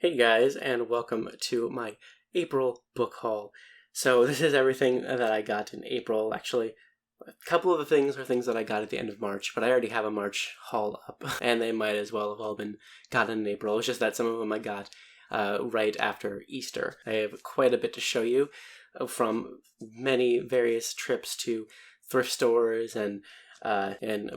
Hey guys, and welcome to my April book haul. So this is everything that I got in April. Actually, a couple of the things are things that I got at the end of March, but I already have a March haul up, and they might as well have all been gotten in April. It's just that some of them I got right after Easter. I have quite a bit to show you from many various trips to thrift stores and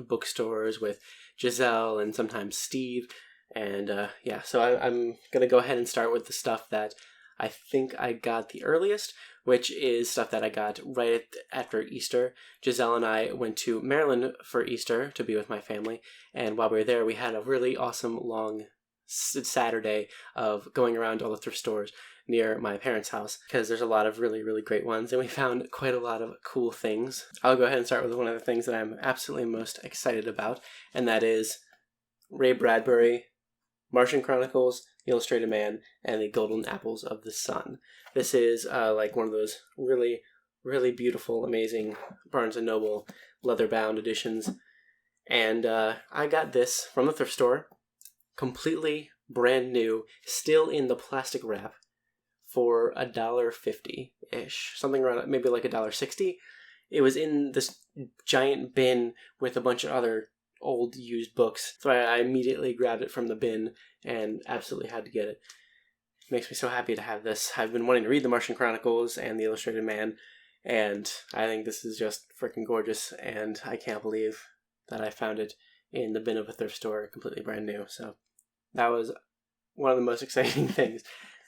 bookstores with Giselle and sometimes Steve. And so I'm going to go ahead and start with the stuff that I think I got the earliest, which is stuff that I got right after Easter. Giselle and I went to Maryland for Easter to be with my family, and while we were there, we had a really awesome long Saturday of going around all the thrift stores near my parents' house, because there's a lot of really, really great ones, and we found quite a lot of cool things. I'll go ahead and start with one of the things that I'm absolutely most excited about, and that is Ray Bradbury, Martian Chronicles, The Illustrated Man, and The Golden Apples of the Sun. This is like one of those really, really beautiful, amazing Barnes & Noble leather-bound editions. And I got this from the thrift store, completely brand new, still in the plastic wrap, for $1.50-ish. Something around maybe like $1.60. It was in this giant bin with a bunch of other old used books, so I immediately grabbed it from the bin and absolutely had to get it. It makes me so happy to have this. I've been wanting to read the Martian Chronicles and the Illustrated Man, and I think this is just freaking gorgeous, and I can't believe that I found it in the bin of a thrift store completely brand new. So that was one of the most exciting things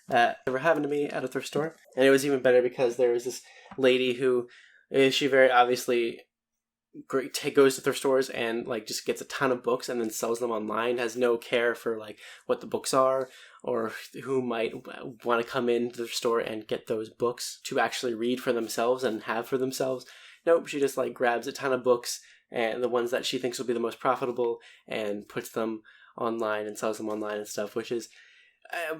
that ever happened to me at a thrift store. And it was even better because there was this lady who, she very obviously goes to thrift stores and like just gets a ton of books and then sells them online, has no care for like what the books are or who might want to come into the store and get those books to actually read for themselves and have for themselves. Nope, she just like grabs a ton of books, and the ones that she thinks will be the most profitable, and puts them online and sells them online and stuff, which is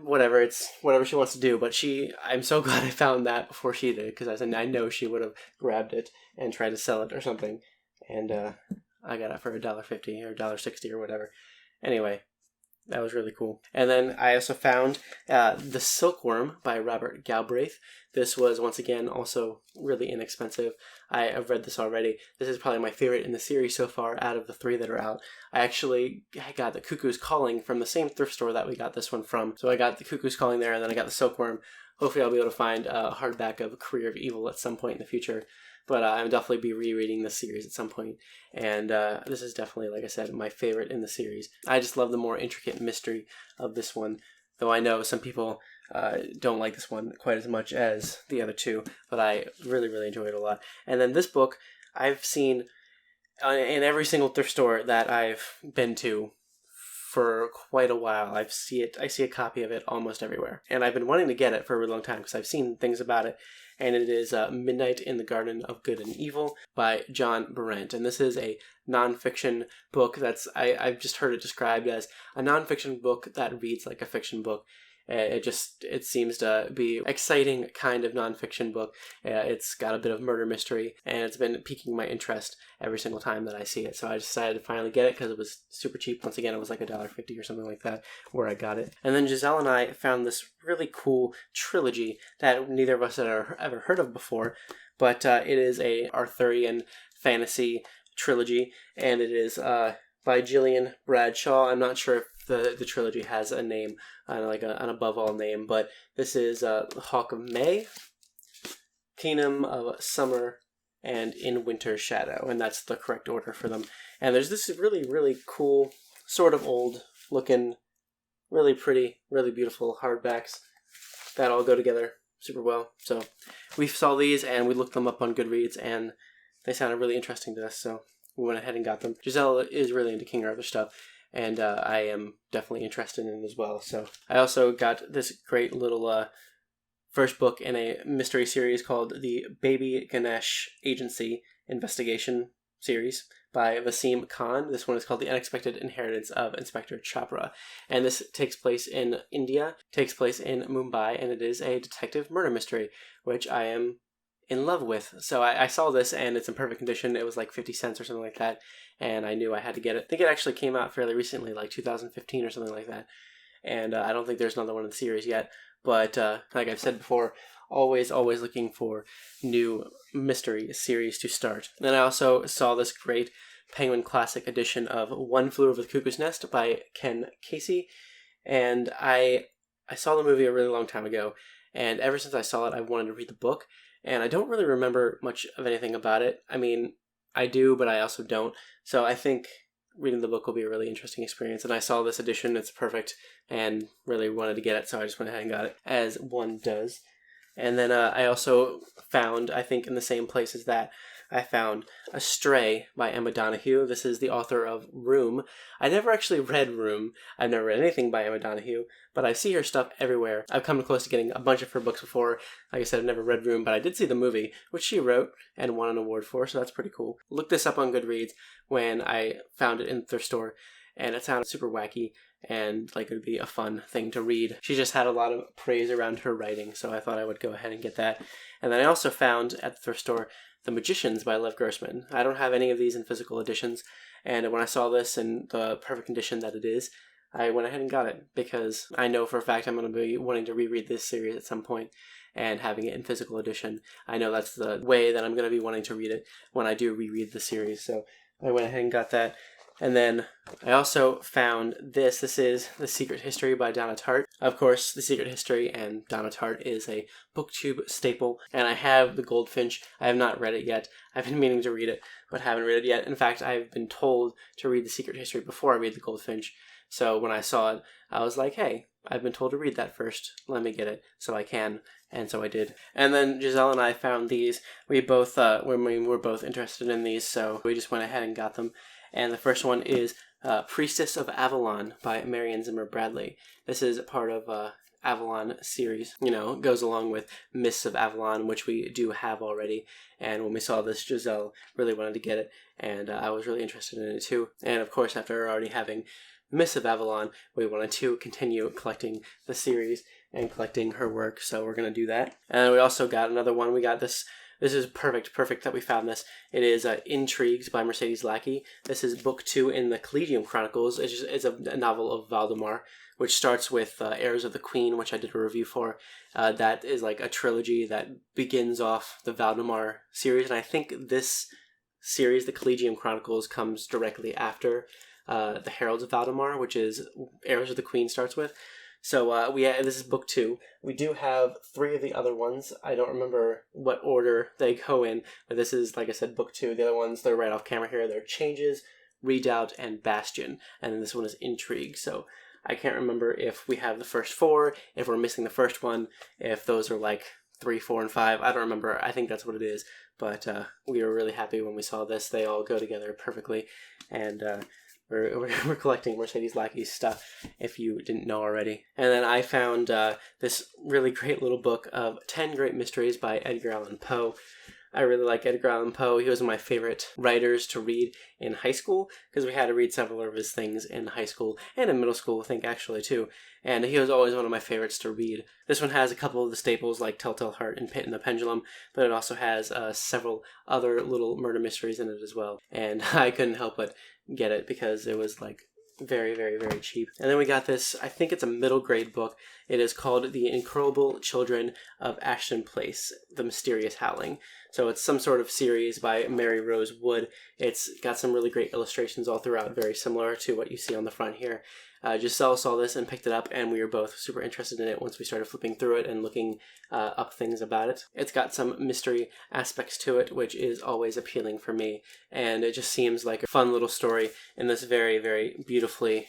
whatever. It's whatever she wants to do. But I'm so glad I found that before she did, because I know she would have grabbed it and tried to sell it or something. And I got it for $1.50 or $1.60 or whatever. Anyway, that was really cool. And then I also found The Silkworm by Robert Galbraith. This was, once again, also really inexpensive. I've read this already. This is probably my favorite in the series so far out of the 3 that are out. I got the Cuckoos Calling from the same thrift store that we got this one from. So I got the Cuckoos Calling there, and then I got The Silkworm. Hopefully I'll be able to find a hardback of Career of Evil at some point in the future. But I'll definitely be rereading this series at some point. And this is definitely, like I said, my favorite in the series. I just love the more intricate mystery of this one. Though I know some people don't like this one quite as much as the other 2. But I really, really enjoy it a lot. And then this book, I've seen in every single thrift store that I've been to for quite a while. I see a copy of it almost everywhere. And I've been wanting to get it for a really long time because I've seen things about it. And it is Midnight in the Garden of Good and Evil by John Brent. And this is a nonfiction book I've just heard it described as a nonfiction book that reads like a fiction book. It seems to be exciting kind of nonfiction book. It's got a bit of murder mystery, and it's been piquing my interest every single time that I see it. So I decided to finally get it because it was super cheap. Once again, it was like $1.50 or something like that where I got it. And then Giselle and I found this really cool trilogy that neither of us had ever heard of before, but it is a Arthurian fantasy trilogy, and it is by Gillian Bradshaw. I'm not sure if the trilogy has a name, an above all name, but this is Hawk of May, Kingdom of Summer, and In Winter's Shadow, and that's the correct order for them. And there's this really, really cool, sort of old looking, really pretty, really beautiful hardbacks that all go together super well. So we saw these and we looked them up on Goodreads, and they sounded really interesting to us, so we went ahead and got them. Giselle is really into King Arthur stuff, and I am definitely interested in it as well. So I also got this great little first book in a mystery series called the Baby Ganesh Agency Investigation series by Vaseem Khan. This one is called The Unexpected Inheritance of Inspector Chopra. And this takes place in India, takes place in Mumbai, and it is a detective murder mystery, which I am in love with. So I saw this, and it's in perfect condition. It was like 50 cents or something like that, and I knew I had to get it. I think it actually came out fairly recently, like 2015 or something like that. and I don't think there's another one in the series yet. But like I've said before, always looking for new mystery series to start. Then I also saw this great Penguin Classic edition of One Flew Over the Cuckoo's Nest by Ken Casey, and I saw the movie a really long time ago, and ever since I saw it, I wanted to read the book, and I don't really remember much of anything about it. I mean, I do, but I also don't, so I think reading the book will be a really interesting experience, and I saw this edition, it's perfect, and really wanted to get it, so I just went ahead and got it, as one does. And then I also found, I think in the same place as that, I found Astray by Emma Donoghue. This is the author of Room. I never actually read Room. I've never read anything by Emma Donoghue, but I see her stuff everywhere. I've come close to getting a bunch of her books before. Like I said, I've never read Room, but I did see the movie, which she wrote and won an award for, so that's pretty cool. Looked this up on Goodreads when I found it in the thrift store, and it sounded super wacky and like it would be a fun thing to read. She just had a lot of praise around her writing, so I thought I would go ahead and get that. And then I also found at the thrift store The Magicians by Lev Grossman. I don't have any of these in physical editions, and when I saw this in the perfect condition that it is, I went ahead and got it because I know for a fact I'm going to be wanting to reread this series at some point, and having it in physical edition, I know that's the way that I'm going to be wanting to read it when I do reread the series, so I went ahead and got that. And then I also found this. This is The Secret History by Donna Tartt. Of course, The Secret History and Donna Tartt is a BookTube staple. And I have The Goldfinch. I have not read it yet. I've been meaning to read it, but haven't read it yet. In fact, I've been told to read The Secret History before I read The Goldfinch. So when I saw it, I was like, hey, I've been told to read that first. Let me get it so I can. And so I did. And then Giselle and I found these. We both were both interested in these, so we just went ahead and got them. And the first one is Priestess of Avalon by Marion Zimmer Bradley. This is part of Avalon series. You know, it goes along with Mists of Avalon, which we do have already. And when we saw this, Giselle really wanted to get it, and I was really interested in it too. And of course, after already having Mists of Avalon, we wanted to continue collecting the series and collecting her work, so we're going to do that. And we also got another one. We got this. This is perfect that we found this. It is Intrigues by Mercedes Lackey. This is book 2 in the Collegium Chronicles. It's a novel of Valdemar, which starts with Heirs of the Queen, which I did a review for. That is like a trilogy that begins off the Valdemar series, and I think this series, the Collegium Chronicles, comes directly after the Heralds of Valdemar, which is Heirs of the Queen starts with. So this is book 2. We do have 3 of the other ones. I don't remember what order they go in, but this is, like I said, book 2. The other ones, they're right off camera here. They're Changes, Redoubt, and Bastion. And then this one is Intrigue. So I can't remember if we have the first 4, if we're missing the first one, if those are like 3, 4, and 5. I don't remember. I think that's what it is. But we were really happy when we saw this. They all go together perfectly. And we're collecting Mercedes Lackey's stuff, if you didn't know already. And then I found this really great little book of 10 Great Mysteries by Edgar Allan Poe. I really like Edgar Allan Poe. He was one of my favorite writers to read in high school, because we had to read several of his things in high school, and in middle school, I think, actually, too. And he was always one of my favorites to read. This one has a couple of the staples, like Telltale Heart and Pit and the Pendulum, but it also has several other little murder mysteries in it as well. And I couldn't help but get it, because it was, like, very, very, very cheap. And then we got this, I think it's a middle grade book. It is called The Incurable Children of Ashton Place, The Mysterious Howling. So it's some sort of series by Mary Rose Wood. It's got some really great illustrations all throughout, very similar to what you see on the front here. Giselle saw this and picked it up, and we were both super interested in it once we started flipping through it and looking up things about it. It's got some mystery aspects to it, which is always appealing for me, and it just seems like a fun little story in this very, very beautifully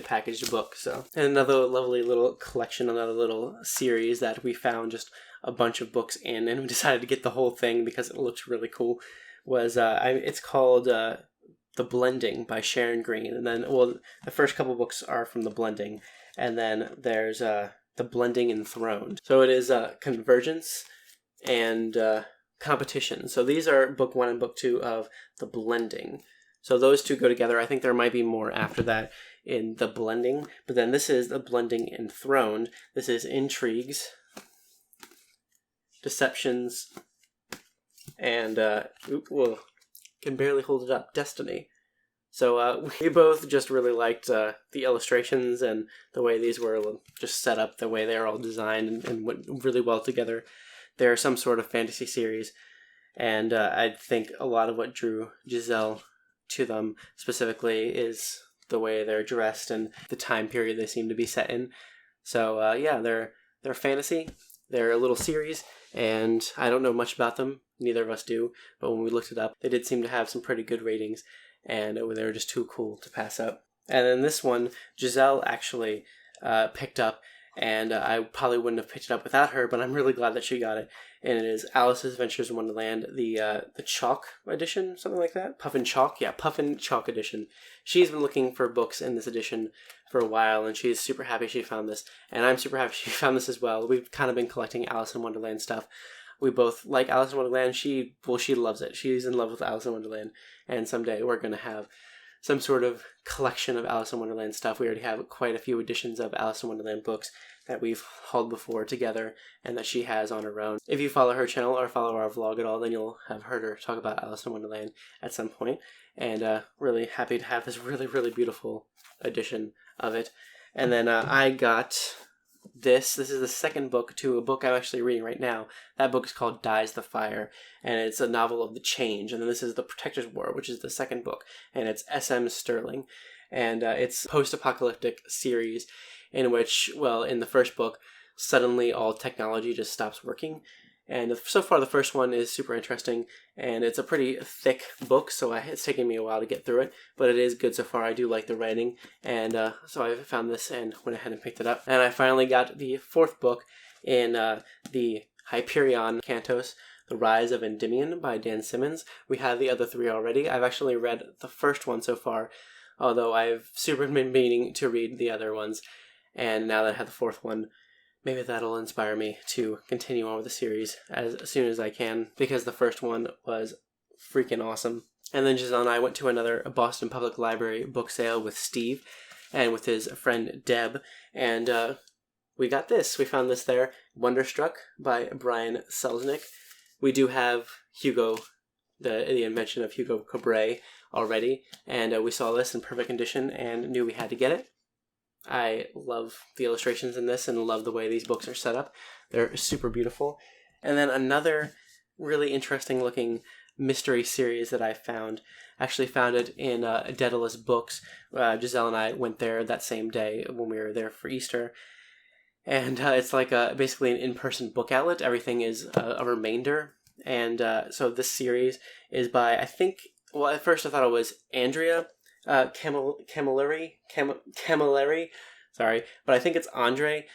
packaged book. So, and another lovely little collection, another little series that we found just a bunch of books in, and we decided to get the whole thing because it looks really cool, was it's called The Blending by Sharon Green. And then, well, the first couple books are from The Blending, and then there's The Blending Enthroned. So it is Convergence and Competition. So these are book 1 and book 2 of The Blending. So those two go together. I think there might be more after that in The Blending, but then this is The Blending Enthroned. This is Intrigues, Deceptions, and can barely hold it up, Destiny. So we both just really liked the illustrations and the way these were just set up, the way they were all designed and went really well together. They're some sort of fantasy series, and I think a lot of what drew Giselle to them specifically is the way they're dressed and the time period they seem to be set in. So yeah, they're fantasy. They're a little series, and I don't know much about them. Neither of us do, but when we looked it up, they did seem to have some pretty good ratings, and they were just too cool to pass up. And then this one, Giselle actually picked up, and I probably wouldn't have picked it up without her, but I'm really glad that she got it. And it is Alice's Adventures in Wonderland, the Chalk edition, something like that? Puffin Chalk? Yeah, Puffin Chalk edition. She's been looking for books in this edition for a while, and she's super happy she found this. And I'm super happy she found this as well. We've kind of been collecting Alice in Wonderland stuff. We both like Alice in Wonderland. She loves it. She's in love with Alice in Wonderland. And someday we're going to have some sort of collection of Alice in Wonderland stuff. We already have quite a few editions of Alice in Wonderland books that we've hauled before together and that she has on her own. If you follow her channel or follow our vlog at all, then you'll have heard her talk about Alice in Wonderland at some point. And really happy to have this really, really beautiful edition of it. And then I got this. This is the second book to a book I'm actually reading right now. That book is called Dies the Fire, and it's a novel of the change. And then this is The Protector's War, which is the second book, and it's S.M. Sterling. And it's a post-apocalyptic series in which, well, in the first book, suddenly all technology just stops working. And so far the first one is super interesting, and it's a pretty thick book, so it's taken me a while to get through it, but it is good so far. I do like the writing, and so I found this and went ahead and picked it up. And I finally got the fourth book in the Hyperion Cantos, The Rise of Endymion by Dan Simmons. We have the other three already. I've actually read the first one so far, although I've super been meaning to read the other ones, and now that I have the fourth one, maybe that'll inspire me to continue on with the series as soon as I can, because the first one was freaking awesome. And then Giselle and I went to another Boston Public Library book sale with Steve and with his friend Deb, and we got this. We found this there, Wonderstruck by Brian Selznick. We do have Hugo, the invention of Hugo Cabret already, and we saw this in perfect condition and knew we had to get it. I love the illustrations in this and love the way these books are set up. They're super beautiful. And then another really interesting looking mystery series that I found, actually found it in Daedalus Books. Giselle and I went there that same day when we were there for Easter. And it's like basically an in-person book outlet. Everything is a remainder. And so this series is by, I think, well, at first I thought it was Andrea Camilleri, sorry, but I think it's Andre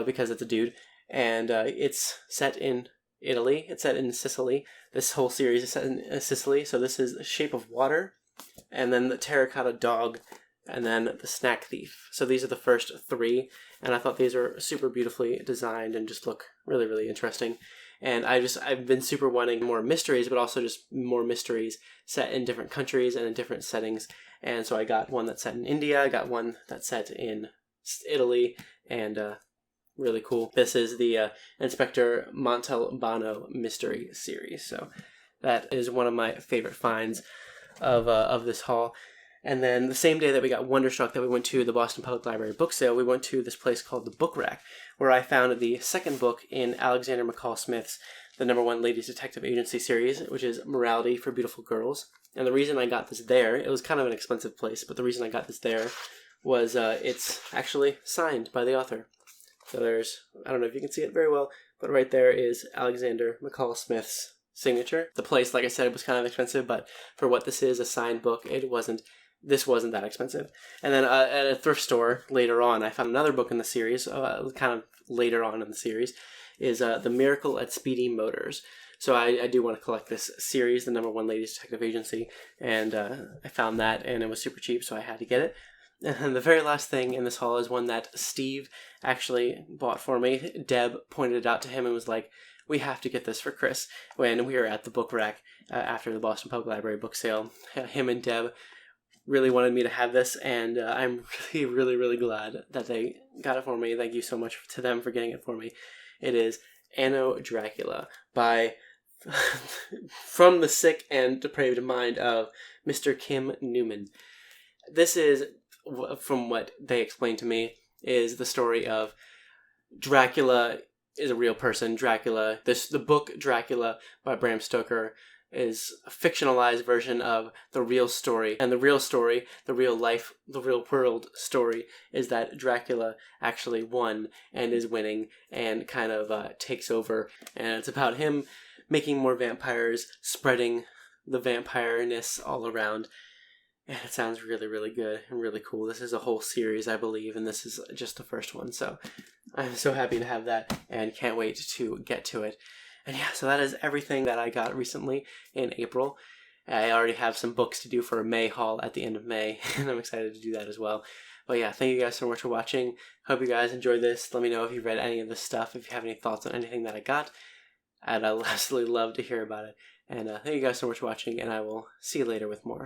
because it's a dude, and it's set in Italy. It's set in Sicily. This whole series is set in Sicily. So this is The Shape of Water, and then The Terracotta Dog, and then The Snack Thief. So these are the first three, and I thought these are super beautifully designed and just look really, really interesting. And I've been super wanting more mysteries, but also just more mysteries set in different countries and in different settings. And so I got one that's set in India, I got one that's set in Italy, and really cool. This is the Inspector Montalbano mystery series. So that is one of my favorite finds of this haul. And then the same day that we got Wonderstruck, that we went to the Boston Public Library book sale, we went to this place called the Book Rack, where I found the second book in Alexander McCall Smith's the #1 Ladies Detective Agency series, which is Morality for Beautiful Girls. And the reason I got this there, it was kind of an expensive place, but the reason I got this there was it's actually signed by the author. So there's, I don't know if you can see it very well, but right there is Alexander McCall Smith's signature. The place, like I said, was kind of expensive, but for what this is, a signed book, this wasn't that expensive. And then at a thrift store later on, I found another book in the series, kind of later on in the series, is The Miracle at Speedy Motors. So I do want to collect this series, the #1 Ladies Detective Agency, and I found that, and it was super cheap, so I had to get it. And the very last thing in this haul is one that Steve actually bought for me. Deb pointed it out to him and was like, we have to get this for Chris. When we were at the Book Rack after the Boston Public Library book sale, him and Deb really wanted me to have this, and I'm really, really, really glad that they got it for me. Thank you so much to them for getting it for me. It is Anno Dracula by From the Sick and Depraved Mind of Mr. Kim Newman. this is, from what they explained to me, is the story of Dracula is a real person. Dracula, the book Dracula by Bram Stoker is a fictionalized version of the real story. And the real story, the real life, the real world story is that Dracula actually won and is winning and kind of takes over. And it's about him making more vampires, spreading the vampire-ness all around. And it sounds really, really good and really cool. This is a whole series, I believe, and this is just the first one. So I'm so happy to have that and can't wait to get to it. And yeah, so that is everything that I got recently in April. I already have some books to do for a May haul at the end of May, and I'm excited to do that as well. But yeah, thank you guys so much for watching. Hope you guys enjoyed this. Let me know if you've read any of this stuff, if you have any thoughts on anything that I got. I'd absolutely love to hear about it. And thank you guys so much for watching, and I will see you later with more.